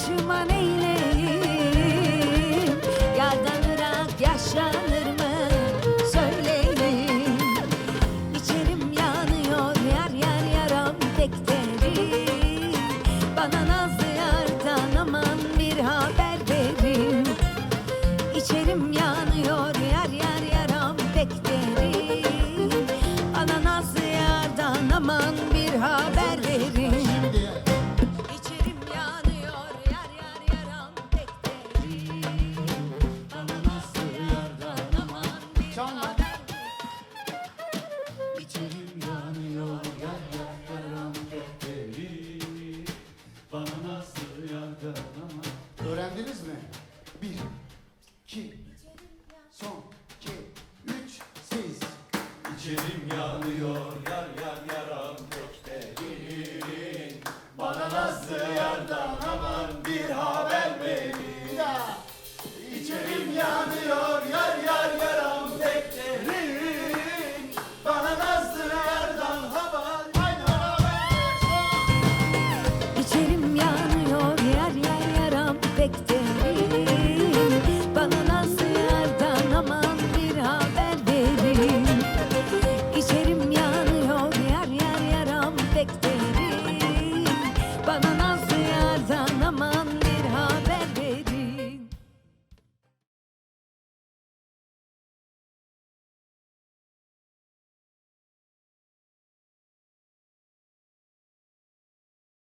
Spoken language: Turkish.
başıma neyleyim? Yardan ırak yaşanır mı? Söyleyin. İçerim yanıyor, yar yar yaram pek derin. Bana nazlı yardan aman bir haber verin. İçerim yanıyor, yar yar yaram pek derin. Bana nazlı yardan aman bir haber verin. İçerim yanıyor, yar yar yaram pek derin. Bana nazlı yardan aman bir haber verin. İçerim yanıyor, yar yar yaram pek derin. Bana nasıl yardan ama. Öğrendiniz mi? 1, 2,